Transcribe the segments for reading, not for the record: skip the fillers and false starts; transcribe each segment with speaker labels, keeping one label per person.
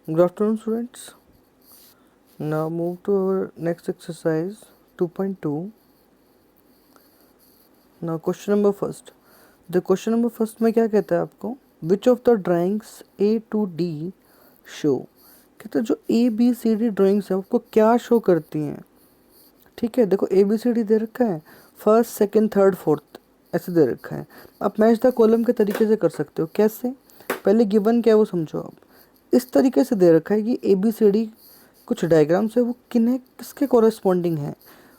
Speaker 1: Good afternoon, students. Now move to our next exercise 2.2. Now question number first. The question number first में क्या कहता है आपको? Which of the drawings A to D show? कहता है जो A B C D drawings है आपको क्या शो करती हैं? ठीक है, देखो A B C D दे रखा है, फर्स्ट सेकंड थर्ड फोर्थ ऐसे दे रखा है. आप मैच द कॉलम के तरीके से कर सकते हो. कैसे? पहले गिवन क्या है वो समझो आप. इस तरीके से दे रखा है कि ए बी सी डी कुछ डायग्राम्स है, वो किन्हें किसके कॉरेस्पॉन्डिंग है,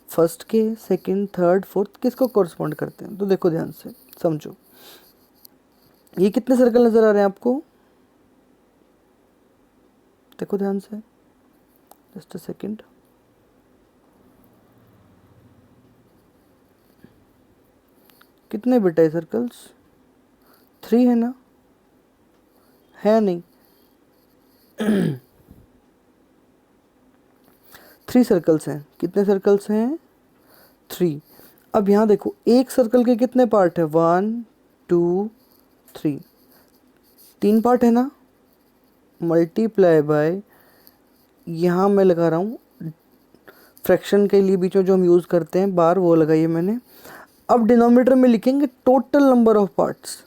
Speaker 1: फर्स्ट के, सेकंड, थर्ड, फोर्थ किसको कॉरेस्पॉन्ड करते हैं. तो देखो ध्यान से समझो. ये कितने सर्कल नज़र आ रहे हैं आपको? देखो ध्यान से, जस्ट अ सेकंड. कितने बेटा है सर्कल्स? 3 है ना? है नहीं? 3 सर्कल्स हैं. कितने सर्कल्स हैं? 3. अब यहाँ देखो, एक सर्कल के कितने पार्ट है? 1 2 3. 3 पार्ट है ना? मल्टीप्लाई बाय, यहाँ मैं लगा रहा हूँ फ्रैक्शन के लिए बीच में जो हम यूज़ करते हैं बार, वो लगाइए मैंने. अब डिनोमिनेटर में लिखेंगे टोटल नंबर ऑफ पार्ट्स.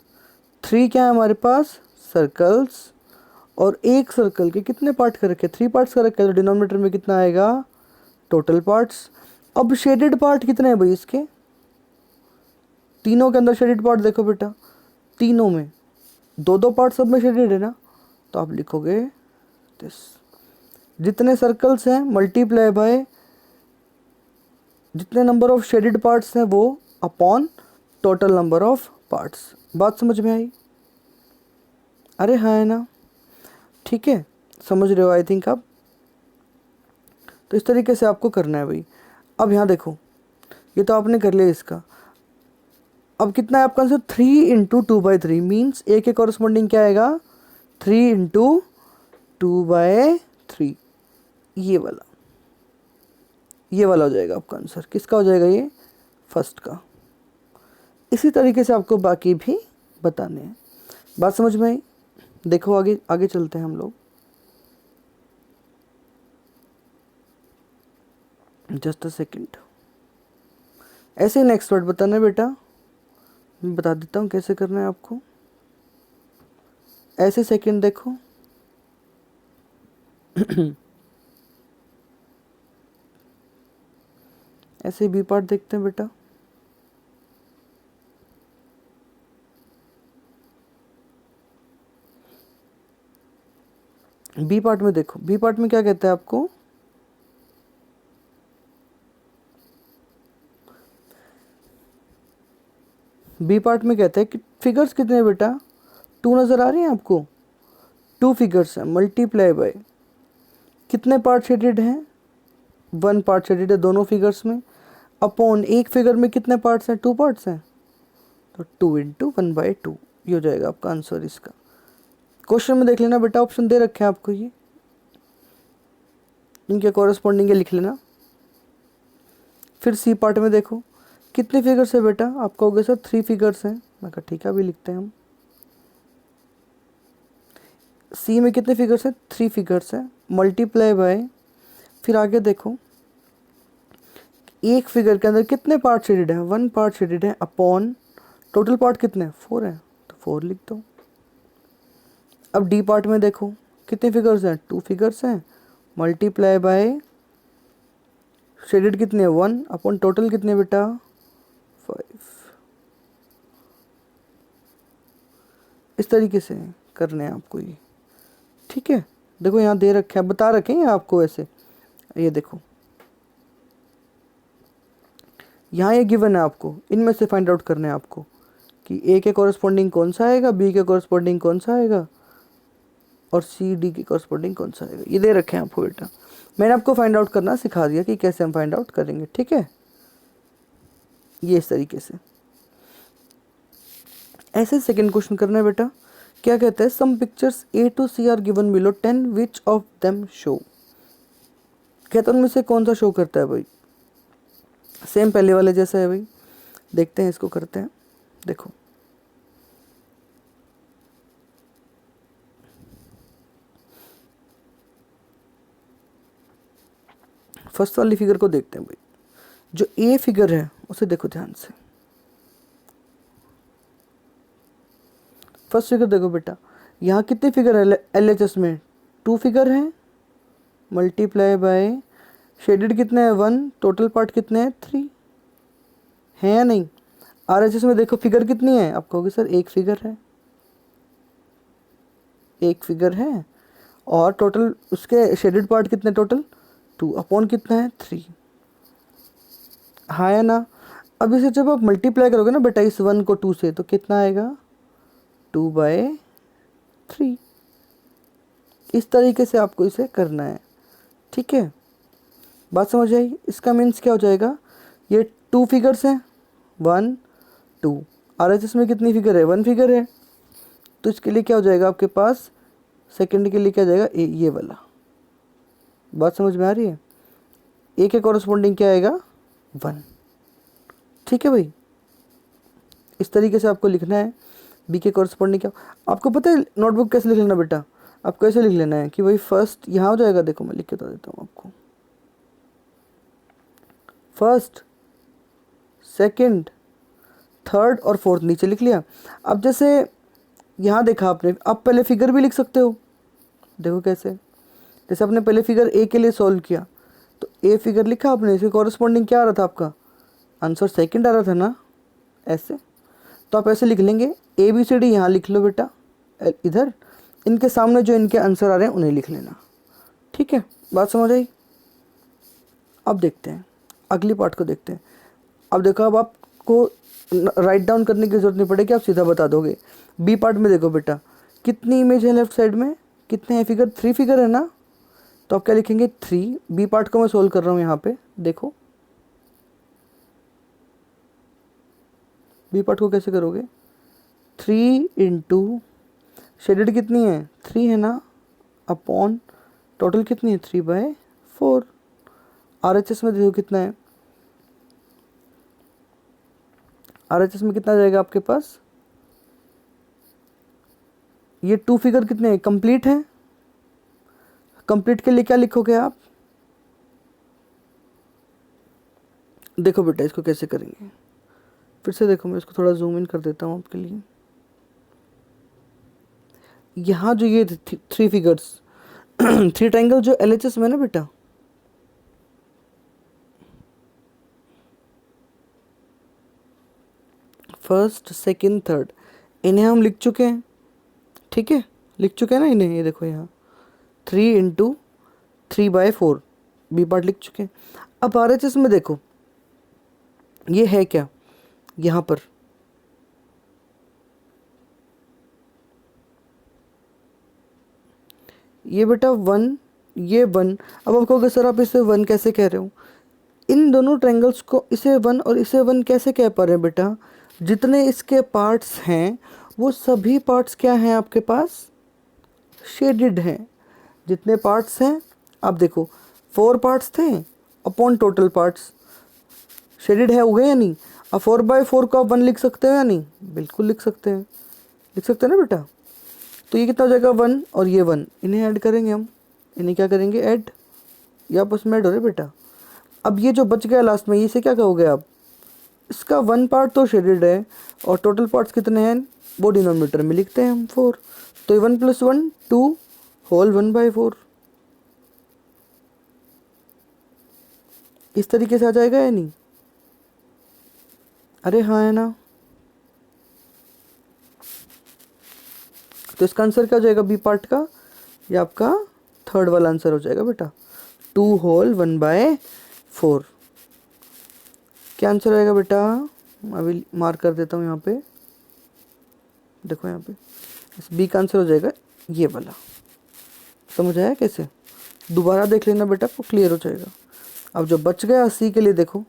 Speaker 1: 3 क्या है हमारे पास? सर्कल्स. और एक सर्कल के कितने पार्ट कर रखे? 3 पार्ट्स कर रखे. तो डिनोमिनेटर में कितना आएगा? Total parts. अब शेडेड पार्ट कितने हैं भाई इसके? तीनों के अंदर शेडेड पार्ट देखो बेटा, तीनों में दो दो पार्ट सब में शेडेड है ना. तो आप लिखोगे दिस, जितने सर्कल्स हैं मल्टीप्लाई बाय जितने नंबर ऑफ शेडेड पार्ट्स हैं वो upon total number of parts. बात समझ में आई? अरे हाँ है ना? ठीक है, समझ रहे हो आई थिंक आप. तो इस तरीके से आपको करना है भाई. अब यहाँ देखो, ये तो आपने कर लिया इसका. अब कितना है आपका आंसर? 3 इंटू 2/3 मीन्स ए के कॉरस्पॉन्डिंग क्या आएगा? 3 इंटू 2/3. ये वाला हो जाएगा आपका आंसर. किसका हो जाएगा ये? फर्स्ट का. इसी तरीके से आपको बाकी भी बताने हैं. बात समझ में आई? देखो आगे आगे चलते हैं हम लोग. Just a second. ऐसे नेक्स्ट वर्ड बताना है बेटा. मैं बता देता हूँ कैसे करना है आपको. ऐसे सेकेंड देखो. ऐसे बी पार्ट देखते हैं बेटा. बी पार्ट में देखो. बी पार्ट में क्या कहता है आपको? बी पार्ट में कहता है कि फिगर्स कितने हैं बेटा? 2 नज़र आ रही हैं आपको? 2 फिगर्स हैं. मल्टीप्लाई बाय कितने पार्ट शेडेड हैं? 1 पार्ट शेडेड है दोनों फिगर्स में. अपॉन एक फिगर में कितने पार्ट्स हैं? 2 पार्ट्स हैं. तो 2 इंटू 1/2 ये हो जाएगा आपका आंसर इसका. क्वेश्चन में देख लेना बेटा, ऑप्शन दे रखे हैं आपको, ये इनके कॉरेस्पॉन्डिंग ये लिख लेना. फिर सी पार्ट में देखो, कितने फिगर्स है बेटा? आप कहोगे सर 3 फिगर्स हैं. मैं कहा ठीक है, अभी लिखते हैं हम. सी में कितने फिगर्स हैं? 3 फिगर्स हैं. मल्टीप्लाई बाय, फिर आगे देखो, एक फिगर के अंदर कितने पार्ट शेडेड है? 1 पार्ट शेडेड है. अपॉन टोटल पार्ट कितने हैं? 4 हैं. तो 4 लिख दो. अब डी पार्ट में देखो, कितने फिगर्स हैं? 2 फिगर्स हैं. मल्टीप्लाई बाय शेडेड कितने हैं? 1 अपॉन टोटल कितने बेटा? 5. इस तरीके से करने हैं आपको ये. ठीक है, देखो यहाँ दे रखे हैं, बता रखे हैं आपको ऐसे. ये देखो यहाँ ये गिवन है आपको, इनमें से फाइंड आउट करना है आपको कि ए के कॉरेस्पॉन्डिंग कौन सा आएगा, बी के कॉरेस्पॉन्डिंग कौन सा आएगा, और सी डी के कॉरेस्पॉन्डिंग कौन सा आएगा. ये दे रखे हैं आपको बेटा. मैंने आपको फाइंड आउट करना सिखा दिया कि कैसे हम फाइंड आउट करेंगे. ठीक है, ये इस तरीके से. ऐसे सेकंड क्वेश्चन करना है बेटा. क्या कहता है? Some pictures A to C are given below 10 which of them show. कहता है उनमें से कौन सा शो करता है भाई? सेम पहले वाले जैसा है भाई. देखते हैं, इसको करते हैं. देखो फर्स्ट वाली फिगर को देखते हैं भाई। जो ए फिगर है उसे देखो ध्यान से। फर्स्ट फिगर देखो बेटा, यहाँ कितने फिगर है LHS में? 2 फिगर हैं, मल्टीप्लाई बाय शेडेड कितने हैं 1, टोटल पार्ट कितने हैं 3 है या नहीं? RHS में देखो फिगर कितनी है, आप कहोगे सर एक फिगर है, एक फिगर है और टोटल उसके शेडेड पार्ट कितने टोटल 2 अपॉन कितना है 3, हाँ या ना? अब इसे जब आप मल्टीप्लाई करोगे ना बेटा इस 1 को 2 से, तो कितना आएगा 2/3। इस तरीके से आपको इसे करना है, ठीक है? बात समझ आई? इसका मीन्स क्या हो जाएगा, ये 2 फिगर्स हैं 1 2, RHS में कितनी फिगर है 1 फिगर है, तो इसके लिए क्या हो जाएगा आपके पास, सेकंड के लिए क्या जाएगा ये वाला। बात समझ में आ रही है? ए के कॉरस्पॉन्डिंग क्या आएगा 1, ठीक है भाई? इस तरीके से आपको लिखना है। बी के कॉरस्पॉन्डिंग क्या, आपको पता है नोटबुक कैसे लिख लेना बेटा? आपको ऐसे लिख लेना है कि भाई फर्स्ट यहाँ हो जाएगा, देखो मैं लिख के बता देता हूँ आपको, फर्स्ट सेकंड थर्ड और फोर्थ नीचे लिख लिया। अब जैसे यहाँ देखा आपने, आप पहले फिगर भी लिख सकते हो, देखो कैसे, जैसे आपने पहले फिगर ए के लिए सॉल्व किया तो ए फिगर लिखा आपने, इसके कॉरस्पॉन्डिंग क्या आ रहा था आपका आंसर, सेकंड आ रहा था ना, ऐसे। तो आप ऐसे लिख लेंगे ABCD, यहाँ लिख लो बेटा इधर, इनके सामने जो इनके आंसर आ रहे हैं उन्हें लिख लेना, ठीक है? बात समझ आई? अब देखते हैं अगली पार्ट को देखते हैं। अब देखो, अब आपको राइट डाउन करने की ज़रूरत नहीं पड़ेगी, आप सीधा बता दोगे। बी पार्ट में देखो बेटा, कितनी इमेज है लेफ्ट साइड में, कितने हैं फिगर, 3 फिगर है ना, तो आप क्या लिखेंगे 3। बी पार्ट को मैं सोल्व कर रहा हूँ यहाँ पे, देखो बी पार्ट को कैसे करोगे, 3 इंटू शेडेड कितनी है 3 है ना, अपॉन टोटल कितनी है 3/4। RHS में देखो कितना है, RHS में कितना जाएगा आपके पास, ये 2 फिगर कितने हैं, कंप्लीट है। कंप्लीट के लिए क्या लिखोगे आप, देखो बेटा इसको कैसे करेंगे, फिर से देखो मैं इसको थोड़ा जूम इन कर देता हूँ आपके लिए। यहाँ जो ये 3 फिगर्स 3 ट्रायंगल जो LHS में ना बेटा, फर्स्ट सेकंड थर्ड, इन्हें हम लिख चुके हैं, ठीक है? लिख चुके हैं ना इन्हें, ये देखो यहाँ 3 इंटू 3/4 बी पार्ट लिख चुके हैं। अब RHS में देखो ये है क्या, यहाँ पर ये बेटा 1, ये 1। अब आप कहोगे सर आप इसे 1 कैसे कह रहे हो, इन दोनों ट्रायंगल्स को इसे 1 और इसे 1 कैसे कह पा रहे हैं बेटा, जितने इसके पार्ट्स हैं वो सभी पार्ट्स क्या हैं आपके पास, शेडेड हैं। जितने पार्ट्स हैं आप देखो 4 पार्ट्स थे अपॉन टोटल पार्ट्स, शेडेड है हो गए या नहीं? अब 4/4 को आप 1 लिख सकते हो या नहीं? बिल्कुल लिख सकते हैं, लिख सकते हैं ना बेटा। तो ये कितना हो जाएगा 1 और ये 1, इन्हें ऐड करेंगे हम, इन्हें क्या करेंगे ऐड, ये आपस में ऐड हो रहे बेटा। अब ये जो बच गया लास्ट में, इसे क्या कहोगे आप, इसका 1 पार्ट तो शेडेड है और टोटल पार्ट्स कितने हैं वो डिनोमिनेटर में लिखते हैं हम 4, तो 1 + 1 2 होल 1/4, इस तरीके से आ जाएगा या नहीं? अरे हाँ है ना? तो इसका आंसर क्या हो जाएगा बी पार्ट का, ये आपका थर्ड वाला आंसर हो जाएगा बेटा, 2 होल 1/4। क्या आंसर आएगा बेटा, अभी मार्क कर देता हूँ यहाँ पे, देखो यहाँ पे इस बी का आंसर हो जाएगा ये वाला। समझ आया कैसे? दोबारा देख लेना बेटा, आपको क्लियर हो जाएगा। अब जो बच गया सी के लिए देखो,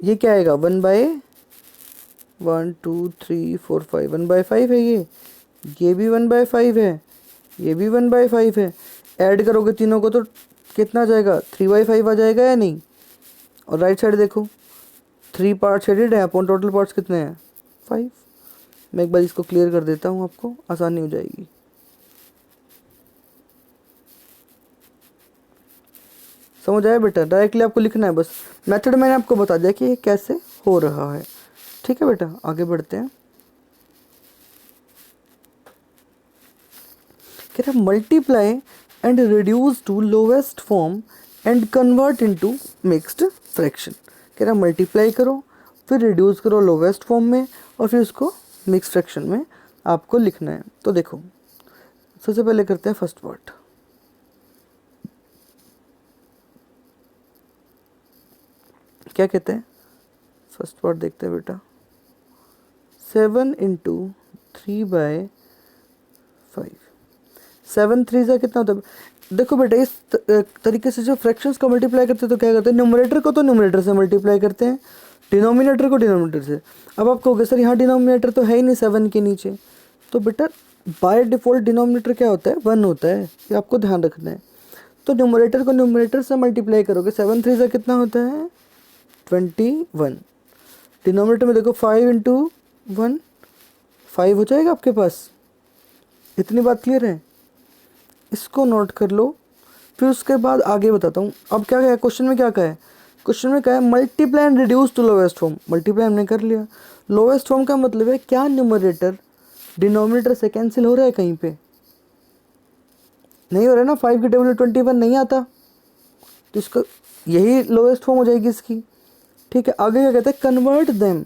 Speaker 1: ये क्या आएगा 1/1 2 3 4 5, 1/5 है ये भी 1/5 है, ये भी 1/5 है। ऐड करोगे तीनों को तो कितना आ जाएगा 3/5 आ जाएगा या नहीं? और राइट साइड देखो 3 पार्ट शेडेड है अपॉन टोटल पार्ट्स कितने हैं 5। मैं एक बार इसको क्लियर कर देता हूँ, आपको आसानी हो जाएगी। समझ आया बेटा? डायरेक्टली आपको लिखना है बस, मेथड मैंने आपको बता दिया कि ये कैसे हो रहा है। ठीक है बेटा, आगे बढ़ते हैं। कह रहा multiply and reduce to lowest form and convert into mixed fraction. कह रहा मल्टीप्लाई करो, फिर रिड्यूस करो लोवेस्ट फॉर्म में, और फिर उसको मिक्स फ्रैक्शन में आपको लिखना है। तो देखो सबसे पहले करते हैं फर्स्ट पार्ट। क्या कहते हैं? फर्स्ट पार्ट देखते हैं बेटा। 7 इंटू 3/5। 7 3 से कितना होता है? देखो बेटा इस तरीके से जो फ्रैक्शंस को मल्टीप्लाई करते हैं तो क्या करते हैं, न्यूमरेटर को तो न्यूमरेटर से मल्टीप्लाई करते हैं, डिनोमिनेटर को डिनोमिनेटर से। अब आप कहोगे सर यहाँ डिनोमिनेटर तो है ही नहीं 7 के नीचे, तो बेटा बाय डिफ़ॉल्ट डिनोमिनेटर क्या होता है, 1 होता है, ये आपको ध्यान रखना है। तो न्यूमरेटर को न्यूमरेटर से मल्टीप्लाई करोगे, 7 3 से कितना होता है 21। डिनोमिनेटर में देखो 5 इंटू 1 5 हो जाएगा आपके पास। इतनी बात क्लियर है? इसको नोट कर लो, फिर उसके बाद आगे बताता हूँ। अब क्या है क्वेश्चन में, क्या कहा है क्वेश्चन में, क्या है multiply and reduce to lowest form. Multiply हमने कर लिया, लोवेस्ट फॉर्म का मतलब है क्या न्यूमरेटर डिनोमिनेटर से कैंसिल हो रहा है, कहीं पे नहीं हो रहा है ना। 5 की टेबल में 21 नहीं आता, तो इसका यही लोवेस्ट फॉर्म हो जाएगी इसकी। ठीक है, आगे क्या कहते हैं, convert them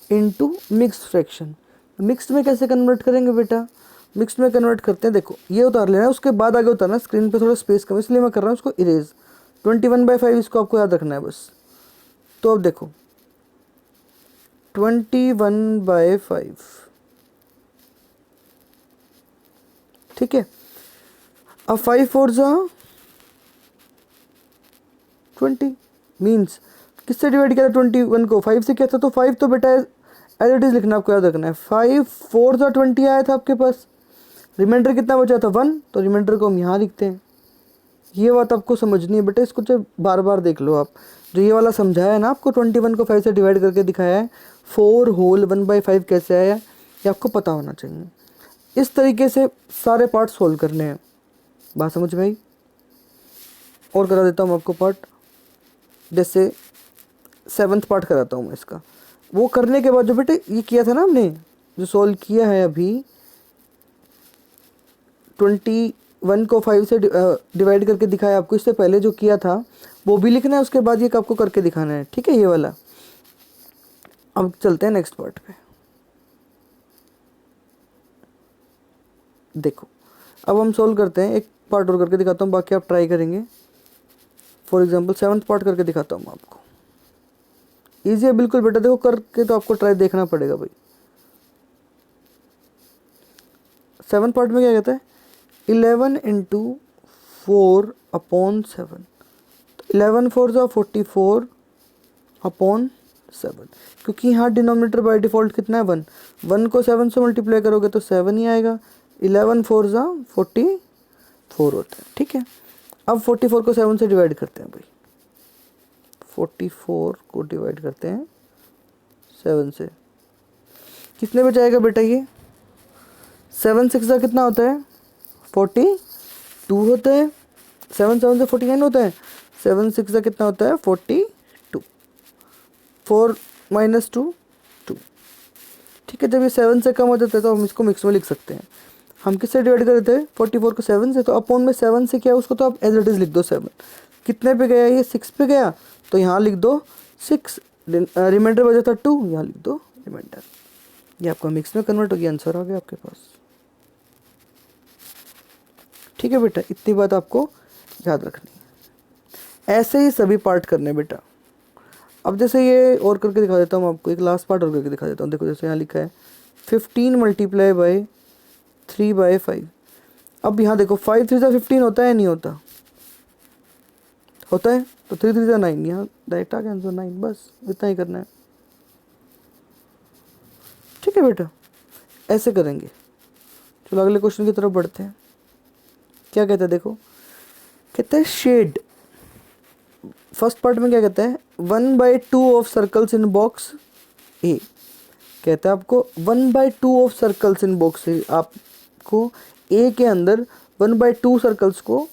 Speaker 1: into mix fraction. Mixed में कैसे कन्वर्ट करेंगे बेटा? मिक्स्ड में कन्वर्ट करते हैं, देखो ये उतार लेना, उसके बाद आगे उतारना। स्क्रीन पे थोड़ा स्पेस कम इसलिए मैं कर रहा हूँ उसको इरेज। 21/5 इसको आपको याद रखना है बस। तो अब देखो 21/5, ठीक है। अब 5 4 जा 20, मीन्स किससे डिवाइड किया था 21 को, 5 से किया था, तो 5 तो बेटा एज इट इज लिखना, आपको याद रखना है। 5 4 जा 20 आया था आपके पास, रिमाइंडर कितना बचा था 1, तो रिमाइंडर को हम यहाँ लिखते हैं। ये बात आपको समझनी है बेटा, इसको जब बार बार देख लो आप। जो ये वाला समझाया है ना आपको, 21 को 5 से डिवाइड करके दिखाया है, 4 होल 1/5 कैसे आया, ये आपको पता होना चाहिए। इस तरीके से सारे पार्ट सोल्व करने हैं। बात समझ में आई? और करा देता हूँ आपको पार्ट, जैसे 7th पार्ट कराता हूँ मैं इसका। वो करने के बाद जो बेटे ये किया था ना हमने, जो सोल्व किया है अभी, 21 को 5 से डिवाइड करके दिखाया आपको, इससे पहले जो किया था वो भी लिखना है, उसके बाद ये आपको करके दिखाना है। ठीक है, ये वाला। अब चलते हैं नेक्स्ट पार्ट पे। देखो अब हम सोल्व करते हैं, एक पार्ट और करके दिखाता हूँ, बाकी आप ट्राई करेंगे। फॉर एग्जांपल 7th पार्ट करके दिखाता हूँ आपको। ईजी है बिल्कुल बेटा, देखो करके तो आपको ट्राई देखना पड़ेगा भाई। 7th पार्ट में क्या कहता है, 11 इंटू 4/7। 11 4 जा 44/7, क्योंकि यहाँ डिनोमिनेटर बाय डिफ़ॉल्ट कितना है 1। 1 को 7 से मल्टीप्लाई करोगे तो 7 ही आएगा। 11 4 जा 44 होता है। ठीक है, अब 44 को 7 से डिवाइड करते हैं भाई। 44 को डिवाइड करते हैं 7 से, कितने पे जाएगा बेटा ये? 7 6 जा कितना होता है 42 होता है। 7 7 से 49 होता है। 7 6 जा कितना होता है 42। 4 - 2 2। ठीक है, जब ये 7 से कम हो जाता है तो हम इसको मिक्स में लिख सकते हैं। हम किससे डिवाइड कर देते हैं 44 को 7 से, तो अपॉन में 7 से क्या है उसको तो आप एज इट इज़ लिख दो 7। कितने पे गया ये 6 पे गया, तो यहाँ लिख दो 6, रिमाइंडर बचा था 2, यहाँ लिख दो रिमाइंडर। ये आपका मिक्स में कन्वर्ट हो गया, आंसर आ गया आपके पास। ठीक है बेटा, इतनी बात आपको याद रखनी है। ऐसे ही सभी पार्ट करने बेटा। अब जैसे ये और करके दिखा देता हूँ आपको, एक लास्ट पार्ट और करके दिखा देता हूँ। देखो जैसे यहाँ लिखा है 15 मल्टीप्लाई बाई 3/5। अब यहाँ देखो 5 3 जा 15 होता है नहीं होता? होता है, तो 3 3 जा 9, यहाँ डायरेक्ट आ गया आंसर 9। बस इतना ही करना है। ठीक है बेटा, ऐसे करेंगे। चलो अगले क्वेश्चन की तरफ बढ़ते हैं। क्या कहते हैं देखो, कहते हैं शेड। फर्स्ट पार्ट में क्या कहते हैं 1/2 ऑफ सर्कल्स इन बॉक्स ए। कहता है आपको 1/2 ऑफ सर्कल्स इन बॉक्स ए, आपको ए के अंदर 1/2 सर्कल्स को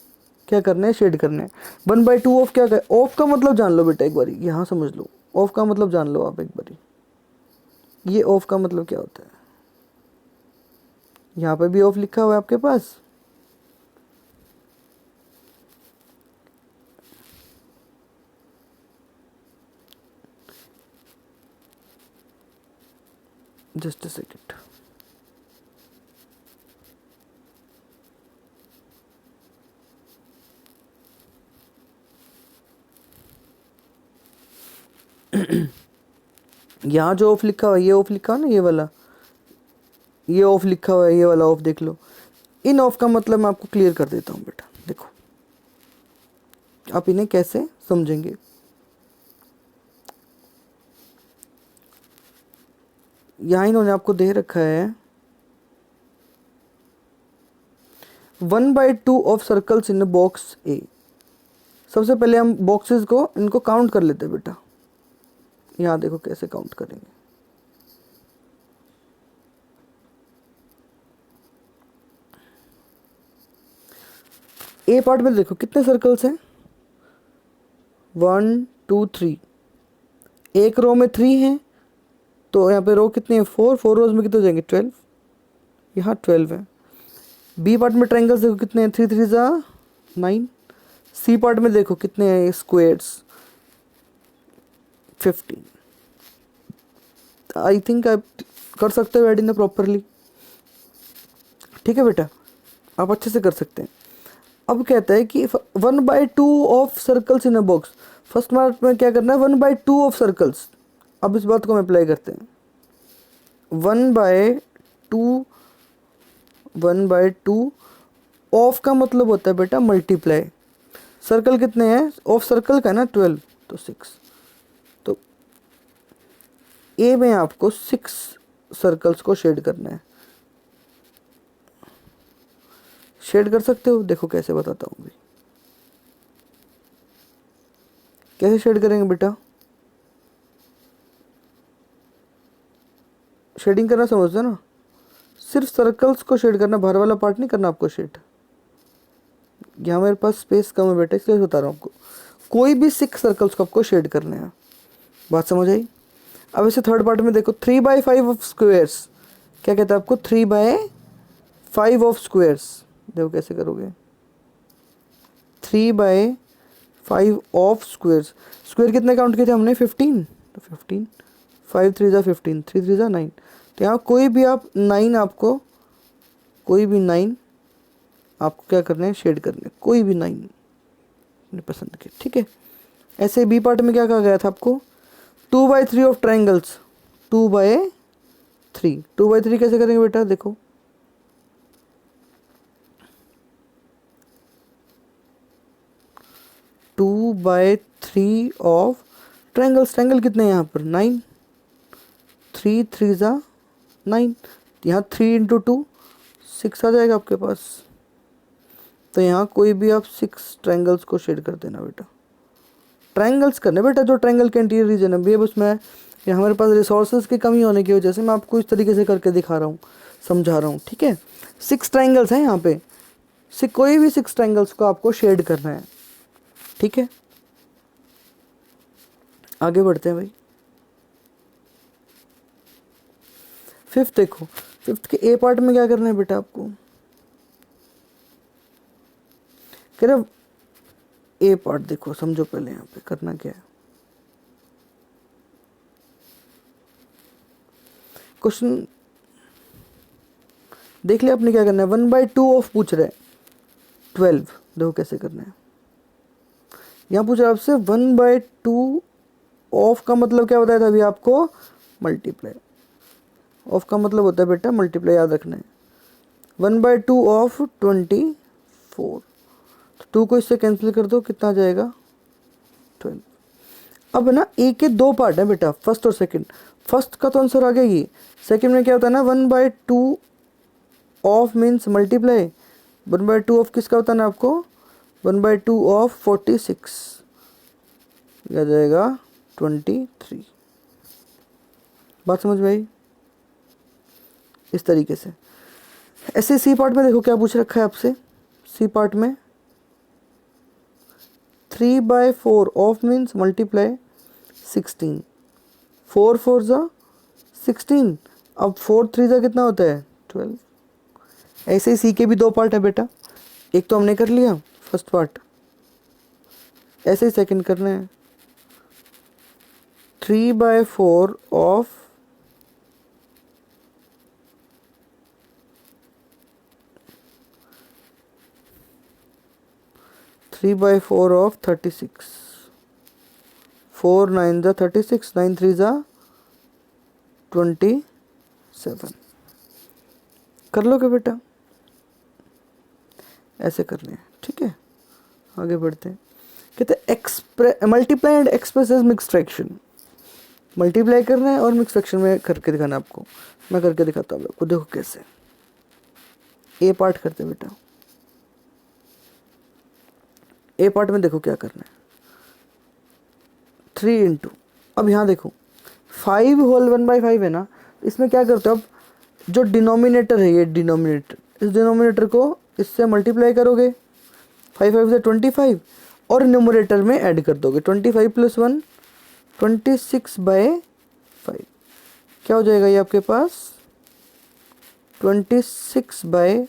Speaker 1: क्या करना है, शेड करना है। 1/2 ऑफ क्या, ऑफ का मतलब जान लो बेटा एक बारी, यहाँ समझ लो, ऑफ का मतलब जान लो आप एक बारी। ये ऑफ का मतलब क्या होता है, यहाँ पे भी ऑफ लिखा हुआ है आपके पास, जस्ट अ सेकेंड। यहाँ जो ऑफ लिखा हुआ है, ये ऑफ लिखा हुआ है ना, ये वाला, ये ऑफ लिखा हुआ है, ये वाला ऑफ देख लो। इन ऑफ का मतलब मैं आपको क्लियर कर देता हूँ बेटा, देखो आप इन्हें कैसे समझेंगे। यहाँ इन्होंने आपको दे रखा है 1/2 ऑफ सर्कल्स इन बॉक्स ए। सबसे पहले हम बॉक्सेस को इनको काउंट कर लेते हैं बेटा। यहाँ देखो कैसे काउंट करेंगे। ए पार्ट में देखो कितने सर्कल्स हैं, 1 2 3। एक रो में 3 हैं, तो यहाँ पे रो कितनी है, 4। 4 रोज में कितने हो जाएंगे, 12। यहाँ 12 है। बी पार्ट में ट्रायंगल्स देखो कितने हैं, 3 3 जा 9। सी पार्ट में देखो कितने हैं स्क्वायर्स, 15। आई थिंक आप कर सकते हो ऐड इन प्रॉपरली, ठीक है बेटा, आप अच्छे से कर सकते हैं। अब कहता है कि 1/2 of circles in a box. First part में क्या करना है, 1/2 ऑफ सर्कल्स। अब इस बात को हम अप्लाई करते हैं, 1/2, 1/2 ऑफ का मतलब होता है बेटा मल्टीप्लाई। सर्कल कितने हैं, ऑफ सर्कल का है ना 12, तो 6। तो ए में आपको 6 सर्कल्स को शेड करना है। शेड कर सकते हो, देखो कैसे बताता हूँ भाई, कैसे शेड करेंगे बेटा। शेडिंग करना समझते हो ना, सिर्फ सर्कल्स को शेड करना, बाहर वाला पार्ट नहीं करना आपको शेड। यहाँ मेरे पास स्पेस कम है बेटा, इसलिए बता रहा हूँ आपको। कोई भी 6 सर्कल्स को आपको शेड करने हैं, बात समझ आई। अब इसे थर्ड पार्ट में देखो, 3/5 ऑफ स्क्वायर्स। क्या कहता है आपको, 3/5 ऑफ स्क्वायर्स। देखो कैसे करोगे, 3/5 ऑफ स्क्वायर्स। स्क्वायर कितने काउंट किए थे हमने, 15, तो 15, 5 3 जा 15, 3 3 जा 9। तो यहाँ कोई भी आप 9 आपको, कोई भी 9 आपको क्या करने हैं, शेड करने, कोई भी 9 अपने पसंद के, ठीक है। ऐसे बी पार्ट में क्या कहा गया था आपको, 2/3 ऑफ ट्रायंगल्स, 2/3। 2/3 कैसे करेंगे बेटा, देखो 2/3 ऑफ ट्रायंगल्स। ट्रायंगल कितने हैं यहाँ पर, 9, 3 3 जा 9। यहाँ 3 × 2 6 आ जाएगा आपके पास। तो यहाँ कोई भी आप 6 ट्रायंगल्स को शेड कर देना बेटा। ट्रायंगल्स करने बेटा जो ट्रायंगल के इंटीरियर रीजन है, भी अब उसमें ये हमारे पास रिसोर्सेज की कमी होने की वजह से मैं आपको इस तरीके से करके दिखा रहा हूँ, समझा रहा हूँ, ठीक है। 6 ट्रायंगल्स हैं यहाँ पे, कोई भी 6 ट्रायंगल्स को आपको शेड करना है, ठीक है। आगे बढ़ते हैं भाई। फिफ्थ देखो, फिफ्थ के ए पार्ट में क्या करना है बेटा आपको, कह रहे ए पार्ट देखो, समझो पहले यहाँ पे करना क्या है। क्वेश्चन देख लिया आपने, क्या करना है, 1/2 ऑफ पूछ रहा है 12। देखो कैसे करना है, यहाँ पूछ रहा है आपसे 1/2 ऑफ का मतलब क्या बताया था अभी आपको, मल्टीप्लाई। ऑफ का मतलब होता है बेटा मल्टीप्लाई, याद रखना है। 1/2 ऑफ 24, तो 2 को इससे कैंसिल कर दो, कितना आ जाएगा, 12। अब ना ए के 2 पार्ट है बेटा, फर्स्ट और सेकंड। फर्स्ट का तो आंसर आ गया ये, सेकंड में क्या होता है ना, 1/2 ऑफ मीन्स मल्टीप्लाई। 1/2 ऑफ किसका होता है ना आपको, 1/2 ऑफ 46, आ जाएगा 23। बात समझ में आई, इस तरीके से। ऐसे सी पार्ट में देखो क्या पूछ रखा है आपसे, सी पार्ट में 3/4 ऑफ मीन्स मल्टीप्लाई 16, 4 4 ज़ा 16, अब 4 3 ज़ा कितना होता है 12। ऐसे ही सी के भी दो पार्ट है बेटा, एक तो हमने कर लिया फर्स्ट पार्ट, ऐसे ही सेकंड करना है। 3/4 ऑफ 3/4 ऑफ 36, 4 9 ज़ा 36, 9 3 ज़ा 27। कर लोगे बेटा, ऐसे कर लें, ठीक है। आगे बढ़ते हैं। कहते multiply and express as mix fraction, multiply करना है और मिक्स फ्रैक्शन में करके दिखाना आपको। मैं करके दिखाता हूँ आपको, देखो कैसे। ए पार्ट करते हैं बेटा, ए पार्ट में देखो क्या करना है, 3 इंटू, अब यहाँ देखो 5 होल 1/5 है ना, इसमें क्या करते हो, अब जो डिनोमिनेटर है ये डिनोमिनेटर, इस डिनोमिनेटर को इससे मल्टीप्लाई करोगे, 5 5 से 25, और न्यूमरेटर में ऐड कर दोगे 25 + 1 26/5। क्या हो जाएगा ये आपके पास 26/5।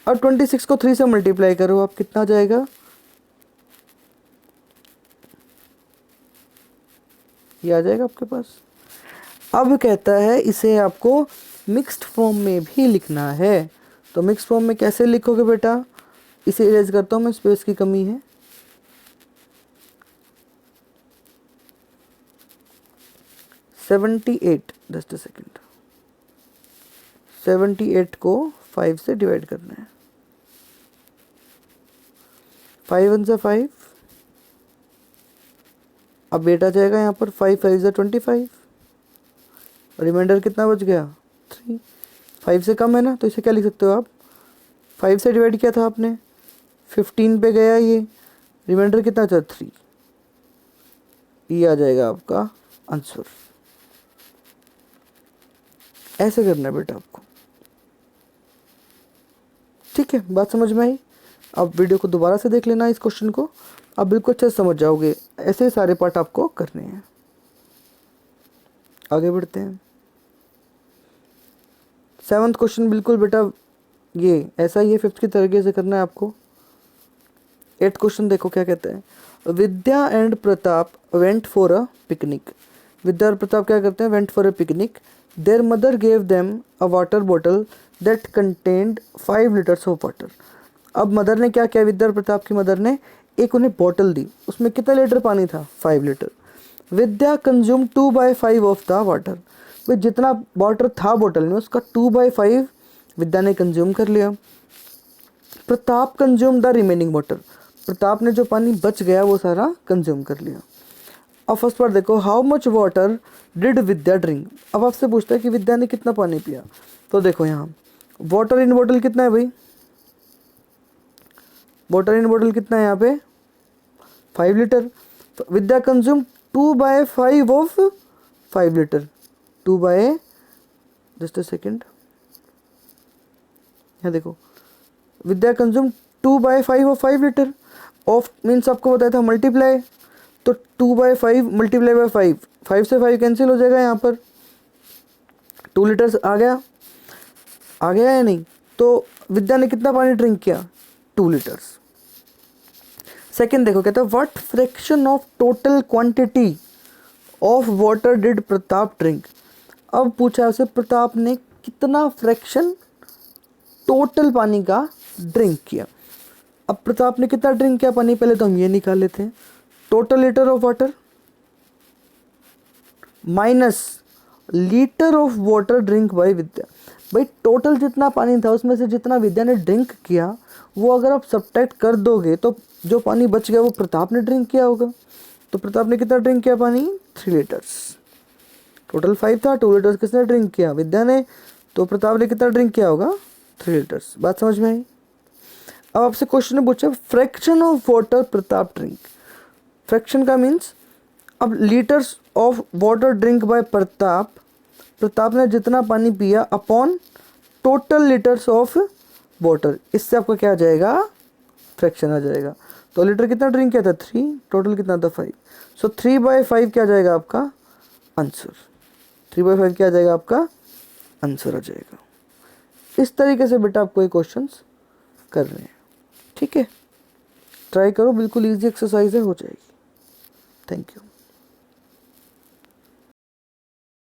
Speaker 1: और 26 को 3 से मल्टीप्लाई करो, आप कितना जाएगा, ये आ जाएगा आपके पास। अब कहता है इसे आपको मिक्स्ड फॉर्म में भी लिखना है, तो मिक्स्ड फॉर्म में कैसे लिखोगे बेटा, इसे इरेज करता हूँ मैं, स्पेस की कमी है। 78, जस्ट अ सेकेंड, 78 को 5 से डिवाइड करना है, 5 1 से 5, अब बेटा जाएगा यहाँ पर 5 5 से 25, रिमाइंडर कितना बच गया 3, 5 से कम है ना, तो इसे क्या लिख सकते हो आप, 5 से डिवाइड किया था आपने, 15 पे गया ये, रिमाइंडर कितना था 3, ये आ जाएगा आपका आंसर। ऐसे करना है बेटा आपको, ठीक है, बात समझ में आई। अब वीडियो को दोबारा से देख लेना, इस क्वेश्चन को आप बिल्कुल अच्छे से समझ जाओगे। ऐसे सारे पार्ट आपको करने हैं। आगे बढ़ते हैं। 7th क्वेश्चन बिल्कुल बेटा ये ऐसा ही है, 5th की तरीके से करना है आपको। 8th क्वेश्चन देखो क्या कहता है, Vidya and Pratap went for a picnic. Vidya और प्रताप क्या करते हैं, went for a picnic. Their mother gave them a water bottle that contained 5 litres of water. अब मदर ने क्या किया, विद्या और प्रताप की मदर ने एक उन्हें बॉटल दी, उसमें कितना लीटर पानी था, 5 litre. Vidya consume 2/5 of the water. भाई जितना वाटर था बोतल में उसका 2/5 विद्या ने कंज्यूम कर लिया। Pratap consume the remaining water. Pratap ने जो पानी बच गया वो सारा कंज्यूम कर लिया। अब फर्स्ट पार्ट देखो, how much water did Vidya drink. अब आपसे पूछता है कि विद्या ने कितना पानी पिया, तो देखो यहाँ वाटर इन बॉटल कितना है भाई, वाटर इन बॉटल कितना है यहाँ पे 5 लीटर। तो Vidya consume 2/5 of 5 litre, 2 by, just a second, यहाँ देखो Vidya consume 2/5 of 5 litre. Of means आपको बताया था मल्टीप्लाई, तो 2/5 मल्टीप्लाई बाय 5, 5 से 5 कैंसिल हो जाएगा, यहाँ पर 2 लीटर्स आ गया या नहीं। तो विद्या ने कितना पानी ड्रिंक किया, 2 लीटर्स। सेकेंड देखो कहता है what fraction of total quantity of water did Pratap drink. अब पूछा उसे प्रताप ने कितना फ्रैक्शन टोटल पानी का ड्रिंक किया। अब प्रताप ने कितना ड्रिंक किया पानी, पहले तो हम ये निकाल लेते हैं, total litre of water minus litre of water drink by Vidya. भाई टोटल जितना पानी था उसमें से जितना विद्या ने ड्रिंक किया वो अगर आप सब्ट्रैक्ट कर दोगे तो जो पानी बच गया वो प्रताप ने ड्रिंक किया होगा। तो प्रताप ने कितना ड्रिंक किया पानी, 3 लीटर्स। टोटल 5 था, 2 लीटर्स किसने ड्रिंक किया, विद्या ने। तो प्रताप ने कितना ड्रिंक किया होगा, 3 लीटर्स। बात समझ में आई। अब आपसे क्वेश्चन ने पूछा fraction of water Pratap drink. Fraction का मीन्स अब litres of water drink by Pratap, Pratap ने जितना पानी पिया upon total litres of water, इससे आपका क्या आ जाएगा, फ्रैक्शन आ जाएगा। तो लीटर कितना ड्रिंक किया था 3, टोटल कितना था 5। सो 3/5 क्या आ जाएगा आपका आंसर, 3/5 क्या आ जाएगा आपका आंसर आ जाएगा। इस तरीके से बेटा आपको ये क्वेश्चंस कर रहे हैं, ठीक है। ट्राई करो, बिल्कुल इजी एक्सरसाइज है, हो जाएगी। Thank you.